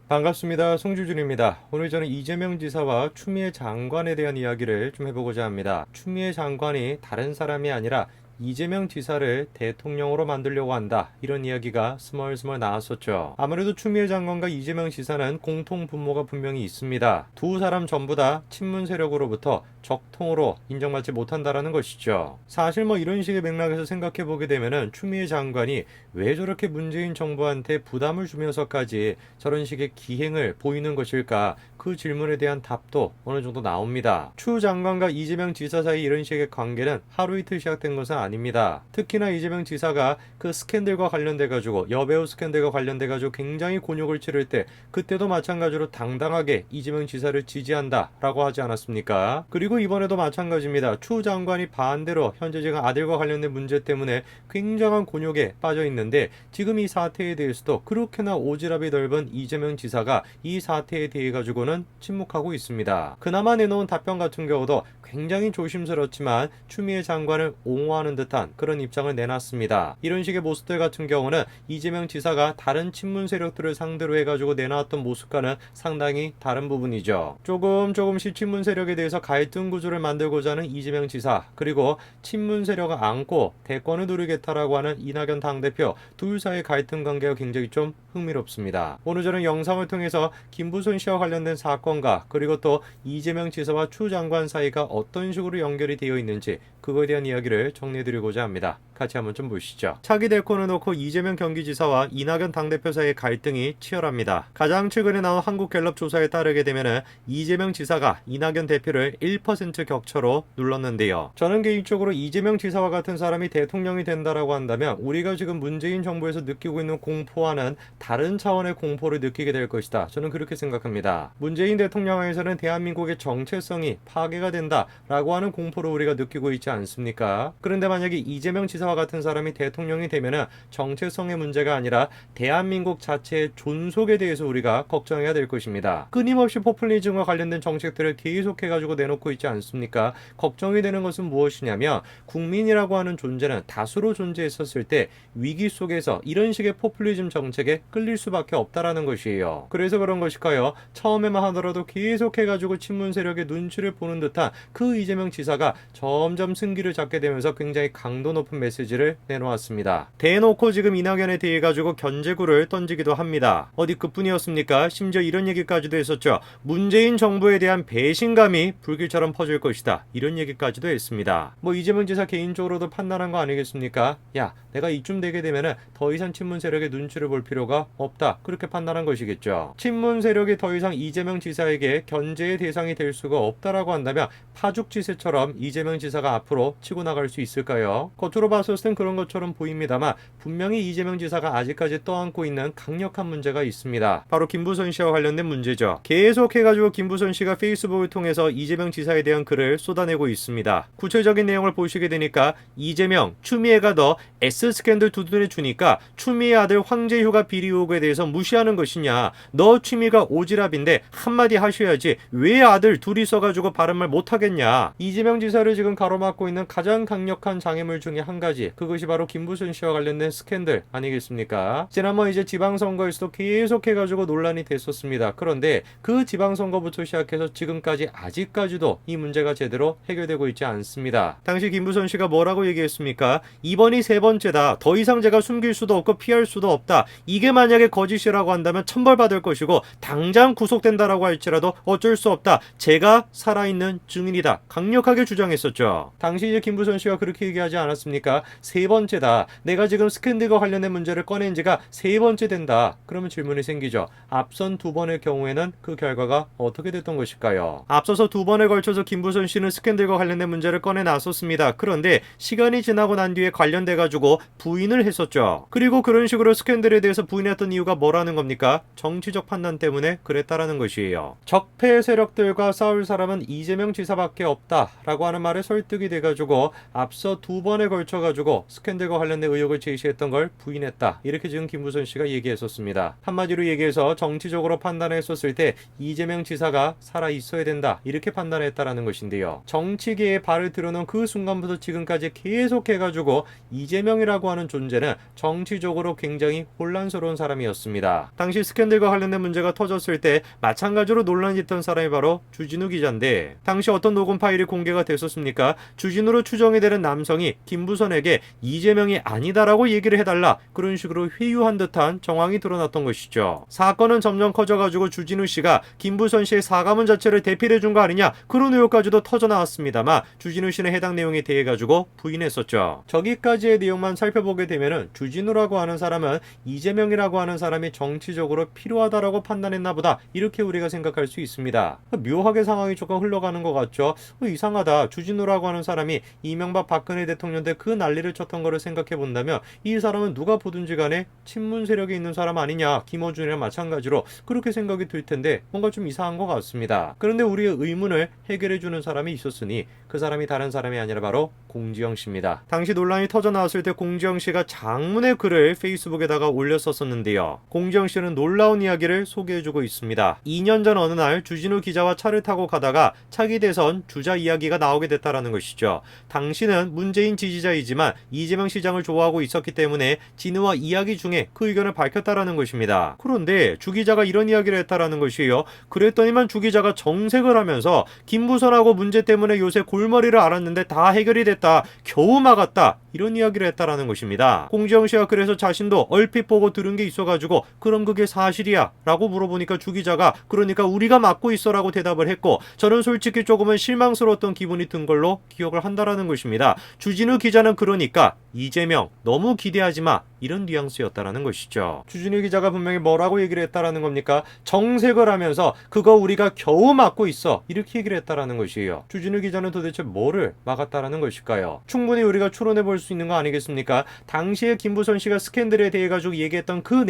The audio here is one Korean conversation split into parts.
반갑습니다. 송주준입니다. 오늘 저는 이재명 지사와 추미애 장관에 대한 이야기를 좀 해보고자 합니다. 추미애 장관이 다른 사람이 아니라 이재명 지사를 대통령으로 만들려고 한다, 이런 이야기가 스멀스멀 나왔었죠. 아무래도 추미애 장관과 이재명 지사는 공통 분모가 분명히 있습니다. 두 사람 전부 다 친문 세력으로부터 적통으로 인정받지 못한다라는 것이죠. 사실 이런 식의 맥락에서 생각해 보게 되면은 추미애 장관이 왜 저렇게 문재인 정부한테 부담을 주면서까지 저런 식의 기행을 보이는 것일까, 그 질문에 대한 답도 어느 정도 나옵니다. 추 장관과 이재명 지사 사이 이런 식의 관계는 하루 이틀 시작된 것은 아닙니다. 특히나 이재명 지사가 그 스캔들과 관련돼 가지고, 여배우 스캔들과 관련돼 가지고 굉장히 곤욕을 치를 때, 그때도 마찬가지로 당당하게 이재명 지사를 지지한다라고 하지 않았습니까? 그리고 이번에도 마찬가지입니다. 추 장관이 반대로 현재 지금 아들과 관련된 문제 때문에 굉장한 곤욕에 빠져 있는데, 지금 이 사태에 대해서도 그렇게나 오지랖이 넓은 이재명 지사가 이 사태에 대해 가지고는 침묵하고 있습니다. 그나마 내놓은 답변 같은 경우도 굉장히 조심스럽지만 추미애 장관을 옹호하는 듯한 그런 입장을 내놨습니다. 이런 식의 모습들 같은 경우는 이재명 지사가 다른 친문 세력들을 상대로 해가지고 내놨던 모습과는 상당히 다른 부분이죠. 조금씩 친문 세력에 대해서 갈등 구조를 만들고자 하는 이재명 지사, 그리고 친문 세력을 안고 대권을 누리겠다라고 하는 이낙연 당대표, 둘 사이의 갈등 관계가 굉장히 좀 흥미롭습니다. 오늘 저는 영상을 통해서 김부선 씨와 관련된 사건과, 그리고 또 이재명 지사와 추 장관 사이가 어떤 식으로 연결이 되어 있는지, 그거에 대한 이야기를 정리해드리고자 합니다. 같이 한번 좀 보시죠. 차기 대권을 놓고 이재명 경기지사와 이낙연 당대표 사이의 갈등이 치열합니다. 가장 최근에 나온 한국갤럽 조사에 따르게 되면 이재명 지사가 이낙연 대표를 1% 격차로 눌렀는데요. 저는 개인적으로 이재명 지사와 같은 사람이 대통령이 된다라고 한다면 우리가 지금 문재인 정부에서 느끼고 있는 공포와는 다른 차원의 공포를 느끼게 될 것이다, 저는 그렇게 생각합니다. 문재인 대통령에서는 대한민국의 정체성이 파괴가 된다라고 하는 공포를 우리가 느끼고 있지 않습니까? 그런데 만약에 이재명 지사와 같은 사람이 대통령이 되면은 정체성의 문제가 아니라 대한민국 자체의 존속에 대해서 우리가 걱정해야 될 것입니다. 끊임없이 포퓰리즘과 관련된 정책들을 계속해가지고 내놓고 있지 않습니까? 걱정이 되는 것은 무엇이냐면, 국민이라고 하는 존재는 다수로 존재했었을 때 위기 속에서 이런 식의 포퓰리즘 정책에 끌릴 수밖에 없다라는 것이에요. 그래서 그런 것일까요? 처음에만 하더라도 계속해가지고 친문 세력의 눈치를 보는 듯한 그 이재명 지사가 점점 승기를 잡게 되면서 굉장히 강도 높은 메시지를 내놓았습니다. 대놓고 지금 이낙연에 대해 가지고 견제구를 던지기도 합니다. 어디 그뿐이었습니까? 심지어 이런 얘기까지도 했었죠. 문재인 정부에 대한 배신감이 불길처럼 퍼질 것이다, 이런 얘기까지도 했습니다. 이재명 지사 개인적으로도 판단한 거 아니겠습니까? 야, 내가 이쯤 되게 되면은 더 이상 친문 세력의 눈치를 볼 필요가 없다, 그렇게 판단한 것이겠죠. 친문 세력이 더 이상 이재명 지사에게 견제의 대상이 될 수가 없다라고 한다면 파죽지세처럼 이재명 지사가 앞으로 치고 나갈 수 있을까요? 겉으로 봤을 땐 그런 것처럼 보입니다만 분명히 이재명 지사가 아직까지 떠안고 있는 강력한 문제가 있습니다. 바로 김부선 씨와 관련된 문제죠. 계속해가지고 김부선 씨가 페이스북을 통해서 이재명 지사에 대한 글을 쏟아내고 있습니다. 구체적인 내용을 보시게 되니까, 이재명, 추미애가 너 S스캔들 두둔해 주니까 추미애 아들 황제휴가 비리 의혹에 대해서 무시하는 것이냐, 너 취미가 오지랖인데 한마디 하셔야지 왜 아들 둘이 써가지고 발언말 못하겠냐. 이재명 지사를 지금 가로막고 있는 가장 강력한 장애물 중에 한 가지, 그것이 바로 김부선 씨와 관련된 스캔들 아니겠습니까? 지난번 이제 지방선거에서도 계속해가지고 논란이 됐었습니다. 그런데 그 지방선거부터 시작해서 지금까지 아직까지도 이 문제가 제대로 해결되고 있지 않습니다. 당시 김부선 씨가 뭐라고 얘기했습니까? 이번이 세 번째다. 더 이상 제가 숨길 수도 없고 피할 수도 없다. 이게 만약에 거짓이라고 한다면 천벌받을 것이고 당장 구속된다라고 할지라도 어쩔 수 없다. 제가 살아있는 증인이다, 강력하게 주장했었죠. 당시 이제 김부선 씨가 그렇게 얘기하지 않았습니까? 세 번째다. 내가 지금 스캔들과 관련된 문제를 꺼낸 지가 세 번째 된다. 그러면 질문이 생기죠. 앞선 두 번의 경우에는 그 결과가 어떻게 됐던 것일까요? 앞서서 두 번에 걸쳐서 김부선 씨는 스캔들과 관련된 문제를 꺼내 놨었습니다. 그런데 시간이 지나고 난 뒤에 관련돼 가지고 부인을 했었죠. 그리고 그런 식으로 스캔들에 대해서 부인했던 이유가 뭐라는 겁니까? 정치적 판단 때문에 그랬다라는 것이에요. 것이에요. 적폐 세력들과 싸울 사람은 이재명 지사밖에 없다라고 하는 말에 설득이 돼가지고 앞서 2번에 걸쳐가지고 스캔들과 관련된 의혹을 제시했던 걸 부인했다. 이렇게 지금 김부선 씨가 얘기했었습니다. 한마디로 얘기해서 정치적으로 판단했었을 때 이재명 지사가 살아 있어야 된다. 이렇게 판단했다라는 것인데요. 정치계에 발을 들여놓은 그 순간부터 지금까지 계속해가지고 이재명이라고 하는 존재는 정치적으로 굉장히 혼란스러운 사람이었습니다. 당시 스캔들과 관련된 문제가 터졌을 때 마찬가지로 논란이 있던 사람이 바로 주진우 기자인데 당시 어떤 녹음 파일이 공개가 됐었습니까? 주진우로 추정이 되는 남성이 김부선에게 이재명이 아니다라고 얘기를 해달라 그런 식으로 회유한 듯한 정황이 드러났던 것이죠. 사건은 점점 커져가지고 주진우 씨가 김부선 씨의 사과문 자체를 대필해 준 거 아니냐 그런 의혹까지도 터져나왔습니다만 주진우 씨는 해당 내용에 대해 가지고 부인했었죠. 저기까지의 내용만 살펴보게 되면은 주진우라고 하는 사람은 이재명이라고 하는 사람이 정치적으로 필요하다라고 판단했나 보다 이렇게 우리가 생각할 수 있습니다. 묘하게 상황이 조금 흘러가는 것 같죠. 이상하다. 주진우라고 하는 사람이 이명박 박근혜 대통령 때 그 난리를 쳤던 거를 생각해 본다면 이 사람은 누가 보든지 간에 친문 세력에 있는 사람 아니냐 김어준이랑 마찬가지로 그렇게 생각이 들 텐데 뭔가 좀 이상한 것 같습니다. 그런데 우리의 의문을 해결해 주는 사람이 있었으니 그 사람이 다른 사람이 아니라 바로 공지영 씨입니다. 당시 논란이 터져 나왔을 때 공지영 씨가 장문의 글을 페이스북에다가 올렸었는데요. 공지영 씨는 놀라운 이야기를 소개해주고 있습니다. 2년 전 어느 날 주진우 기자와 차를 타고 가다가 차기 대선 주자 이야기가 나오게 됐다라는 것이죠. 당시는 문재인 지지자이지만 이재명 시장을 좋아하고 있었기 때문에 진우와 이야기 중에 그 의견을 밝혔다라는 것입니다. 그런데 주 기자가 이런 이야기를 했다라는 것이에요. 그랬더니만 주 기자가 정색을 하면서 김부선하고 문제 때문에 요새 골머리를 앓았는데 다 해결이 됐다. 겨우 막았다. 이런 이야기를 했다라는 것입니다. 공지영 씨가 그래서 자신도 얼핏 보고 들은 게 있어가지고 그럼 그게 사실이야? 라고 물어보니까 주 기자가 그러니까 우리가 막고 있어 라고 대답을 했고 저는 솔직히 조금은 실망스러웠던 기분이 든 걸로 기억을 한다라는 것입니다. 주진우 기자는 그러니까 이재명 너무 기대하지 마 이런 뉘앙스였다라는 것이죠. 주진우 기자가 분명히 뭐라고 얘기를 했다라는 겁니까? 정색을 하면서 그거 우리가 겨우 막고 있어 이렇게 얘기를 했다라는 것이에요. 주진우 기자는 도대체 뭐를 막았다라는 것일까요? 충분히 우리가 추론해 볼 수 있는 거 아니겠습니까? 당시에 김부선 씨가 스캔들에 대해 가지고 얘기했던 그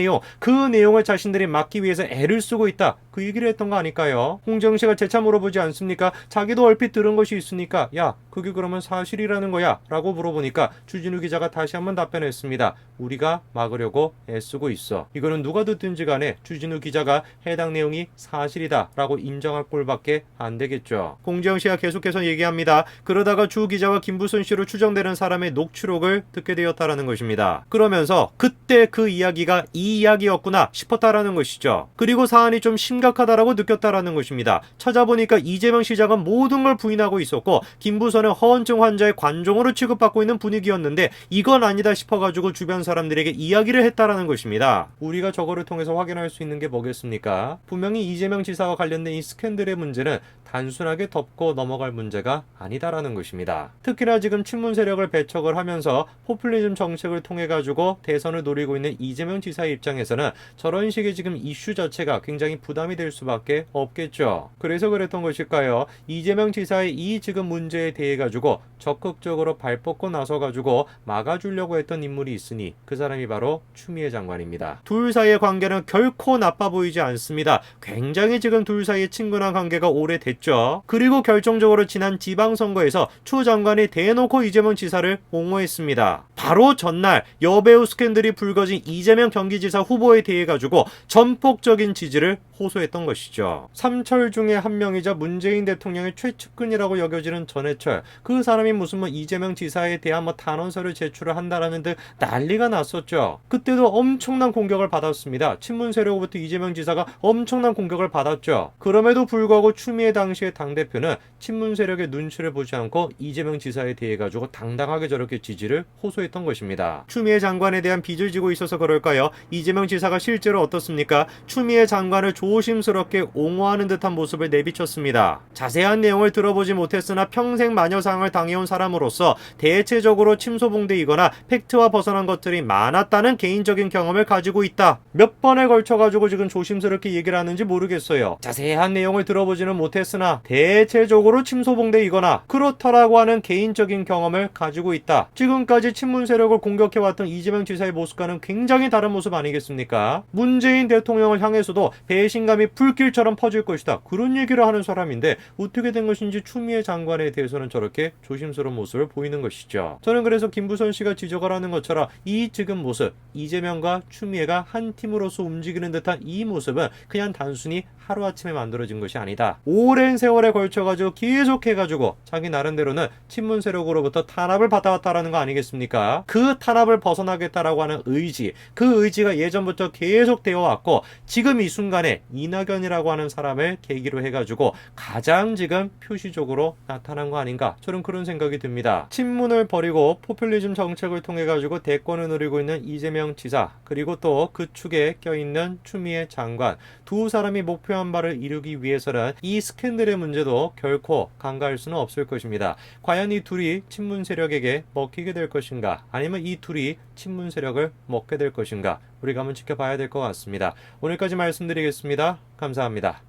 내용을 자신들이 막기 위해서 애를 쓰고 있다 그 얘기를 했던 거 아닐까요? 홍정 씨가 재차 물어보지 않습니까? 자기도 얼핏 들은 것이 있으니까 야 그게 그러면 사실이라는 거야 라고 물어보니까 주진우 기자가 다시 한번 답변했습니다. 우리가 막으려고 애쓰고 있어. 이거는 누가 듣든지 간에 주진우 기자가 해당 내용이 사실이다 라고 인정할 꼴밖에 안 되겠죠. 공지영 씨가 계속해서 얘기합니다. 그러다가 주 기자와 김부선 씨로 추정되는 사람의 녹취록을 듣게 되었다라는 것입니다. 그러면서 그때 그 이야기가 이 이야기였구나 싶었다라는 것이죠. 그리고 사안이 좀 심각하다라고 느꼈다라는 것입니다. 찾아보니까 이재명 시장은 모든 걸 부인하고 있었고 김부선은 허언증 환자의 관종으로 취급받고 있는 분위기였는데 이건 아니다 싶어가지고 주변 사람들에게 이야기를 했다라는 것입니다. 우리가 저거를 통해서 확인할 수 있는 게 뭐겠습니까? 분명히 이재명 지사와 관련된 이 스캔들의 문제는 단순하게 덮고 넘어갈 문제가 아니다라는 것입니다. 특히나 지금 친문 세력을 배척을 하면서 포퓰리즘 정책을 통해 가지고 대선을 노리고 있는 이재명 지사의 입장에서는 저런 식의 지금 이슈 자체가 굉장히 부담이 될 수밖에 없겠죠. 그래서 그랬던 것일까요? 이재명 지사의 이 지금 문제에 대해 가지고 적극적으로 발벗고 나서 가지고 막아주려고 했던 인물이 있으니 그 사람이 바로 추미애 장관입니다. 둘 사이의 관계는 결코 나빠 보이지 않습니다. 굉장히 지금 둘 사이의 친근한 관계가 오래됐죠. 그리고 결정적으로 지난 지방선거에서 추 장관이 대놓고 이재명 지사를 옹호했습니다. 바로 전날 여배우 스캔들이 불거진 이재명 경기지사 후보에 대해 가지고 전폭적인 지지를 호소했던 것이죠. 삼철 중에 한 명이자 문재인 대통령의 최측근이라고 여겨지는 전해철 그 사람이 무슨 이재명 지사에 대한 탄원서를 제출을 한다라는 듯 난리가 났었죠. 그때도 엄청난 공격을 받았습니다. 친문 세력으로부터 이재명 지사가 엄청난 공격을 받았죠. 그럼에도 불구하고 추미애 당시의 당대표는 친문 세력의 눈치를 보지 않고 이재명 지사에 대해 가지고 당당하게 저렇게 지지를 호소했던 것입니다. 추미애 장관에 대한 빚을 지고 있어서 그럴까요? 이재명 지사가 실제로 어떻습니까? 추미애 장관을 조심스럽게 옹호하는 듯한 모습을 내비쳤습니다. 자세한 내용을 들어보지 못했으나 평생 마녀상을 당해온 사람으로서 대체적으로 침소봉대이거나 팩트와 벗어난 것들이 않았다는 개인적인 경험을 가지고 있다. 몇 번에 걸쳐가지고 지금 조심스럽게 얘기를 하는지 모르겠어요. 자세한 내용을 들어보지는 못했으나 대체적으로 침소봉대이거나 그렇다라고 하는 개인적인 경험을 가지고 있다. 지금까지 친문 세력을 공격해왔던 이재명 지사의 모습과는 굉장히 다른 모습 아니겠습니까? 문재인 대통령을 향해서도 배신감이 불길처럼 퍼질 것이다. 그런 얘기를 하는 사람인데 어떻게 된 것인지 추미애 장관에 대해서는 저렇게 조심스러운 모습을 보이는 것이죠. 저는 그래서 김부선 씨가 지적을 하는 것처럼 이 지금 모습, 이재명과 추미애가 한 팀으로서 움직이는 듯한 이 모습은 그냥 단순히 하루아침에 만들어진 것이 아니다. 오랜 세월에 걸쳐가지고 계속해가지고 자기 나름대로는 친문 세력으로부터 탄압을 받아왔다라는 거 아니겠습니까? 그 탄압을 벗어나겠다라고 하는 의지, 그 의지가 예전부터 계속 되어 왔고 지금 이 순간에 이낙연이라고 하는 사람을 계기로 해가지고 가장 지금 표시적으로 나타난 거 아닌가, 저는 그런 생각이 듭니다. 친문을 버리고 포퓰리즘 정책을 통해 가지고 대권을 누리고 있는 이재명 지사, 그리고 또 그 축에 껴있는 추미애 장관, 두 사람이 목표한 바를 이루기 위해서는 이 스캔들의 문제도 결코 간과할 수는 없을 것입니다. 과연 이 둘이 친문 세력에게 먹히게 될 것인가, 아니면 이 둘이 친문 세력을 먹게 될 것인가, 우리가 한번 지켜봐야 될 것 같습니다. 오늘까지 말씀드리겠습니다. 감사합니다.